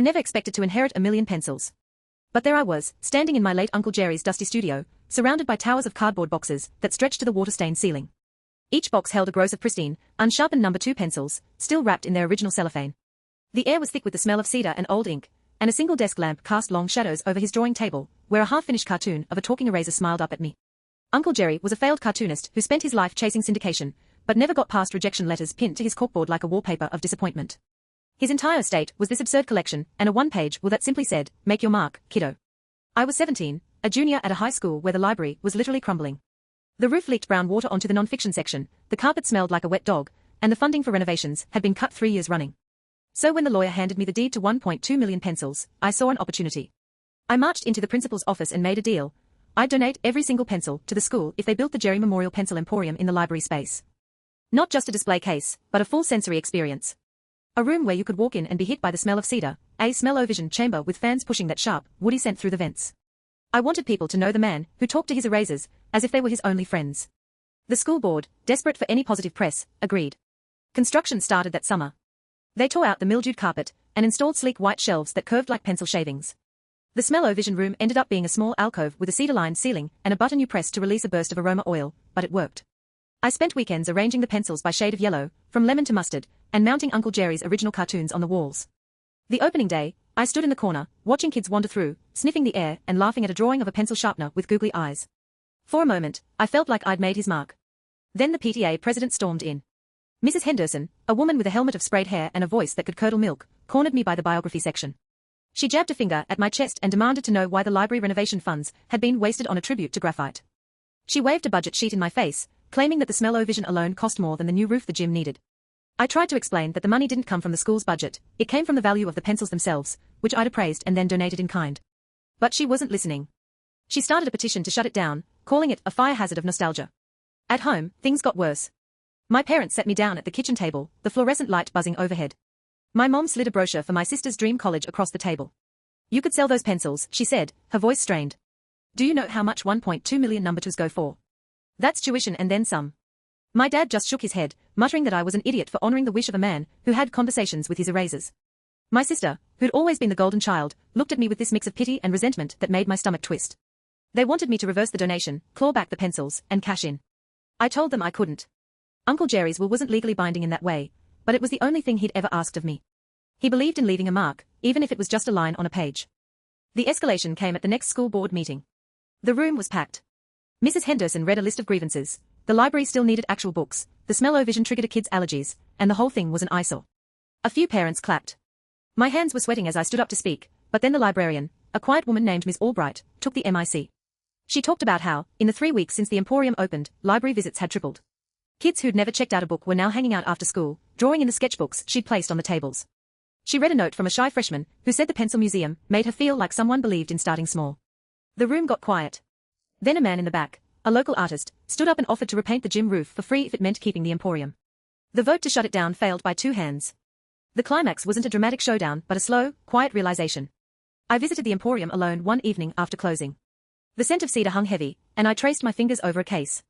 I never expected to inherit a million pencils. But there I was, standing in my late Uncle Jerry's dusty studio, surrounded by towers of cardboard boxes that stretched to the water-stained ceiling. Each box held a gross of pristine, unsharpened No. 2 pencils, still wrapped in their original cellophane. The air was thick with the smell of cedar and old ink, and a single desk lamp cast long shadows over his drawing table, where a half-finished cartoon of a talking eraser smiled up at me. Uncle Jerry was a failed cartoonist who spent his life chasing syndication, but never got past rejection letters pinned to his corkboard like a wallpaper of disappointment. His entire estate was this absurd collection, and a one-page will that simply said, "Make your mark, kiddo." I was 17, a junior at a high school where the library was literally crumbling. The roof leaked brown water onto the non-fiction section, the carpet smelled like a wet dog, and the funding for renovations had been cut 3 years running. So when the lawyer handed me the deed to 1.2 million pencils, I saw an opportunity. I marched into the principal's office and made a deal. I'd donate every single pencil to the school if they built the Jerry Memorial Pencil Emporium in the library space. Not just a display case, but a full sensory experience. A room where you could walk in and be hit by the smell of cedar, a smell-o-vision chamber with fans pushing that sharp, woody scent through the vents. I wanted people to know the man who talked to his erasers, as if they were his only friends. The school board, desperate for any positive press, agreed. Construction started that summer. They tore out the mildewed carpet and installed sleek white shelves that curved like pencil shavings. The smell-o-vision room ended up being a small alcove with a cedar-lined ceiling and a button you pressed to release a burst of aroma oil, but it worked. I spent weekends arranging the pencils by shade of yellow, from lemon to mustard, and mounting Uncle Jerry's original cartoons on the walls. The opening day, I stood in the corner, watching kids wander through, sniffing the air and laughing at a drawing of a pencil sharpener with googly eyes. For a moment, I felt like I'd made his mark. Then the PTA president stormed in. Mrs. Henderson, a woman with a helmet of sprayed hair and a voice that could curdle milk, cornered me by the biography section. She jabbed a finger at my chest and demanded to know why the library renovation funds had been wasted on a tribute to graphite. She waved a budget sheet in my face, claiming that the smell-o-vision alone cost more than the new roof the gym needed. I tried to explain that the money didn't come from the school's budget, it came from the value of the pencils themselves, which I'd appraised and then donated in kind. But she wasn't listening. She started a petition to shut it down, calling it a fire hazard of nostalgia. At home, things got worse. My parents sat me down at the kitchen table, the fluorescent light buzzing overhead. My mom slid a brochure for my sister's dream college across the table. "You could sell those pencils," she said, her voice strained. "Do you know how much 1.2 million No. 2s go for? That's tuition and then some." My dad just shook his head, muttering that I was an idiot for honoring the wish of a man who had conversations with his erasers. My sister, who'd always been the golden child, looked at me with this mix of pity and resentment that made my stomach twist. They wanted me to reverse the donation, claw back the pencils, and cash in. I told them I couldn't. Uncle Jerry's will wasn't legally binding in that way, but it was the only thing he'd ever asked of me. He believed in leaving a mark, even if it was just a line on a page. The escalation came at the next school board meeting. The room was packed. Mrs. Henderson read a list of grievances. The library still needed actual books, the smell-o-vision triggered a kid's allergies, and the whole thing was an eyesore. A few parents clapped. My hands were sweating as I stood up to speak, but then the librarian, a quiet woman named Miss Albright, took the mic. She talked about how, in the 3 weeks since the Emporium opened, library visits had tripled. Kids who'd never checked out a book were now hanging out after school, drawing in the sketchbooks she'd placed on the tables. She read a note from a shy freshman, who said the pencil museum made her feel like someone believed in starting small. The room got quiet. Then a man in the back, a local artist, stood up and offered to repaint the gym roof for free if it meant keeping the Emporium. The vote to shut it down failed by 2 hands. The climax wasn't a dramatic showdown but a slow, quiet realization. I visited the Emporium alone one evening after closing. The scent of cedar hung heavy, and I traced my fingers over a case.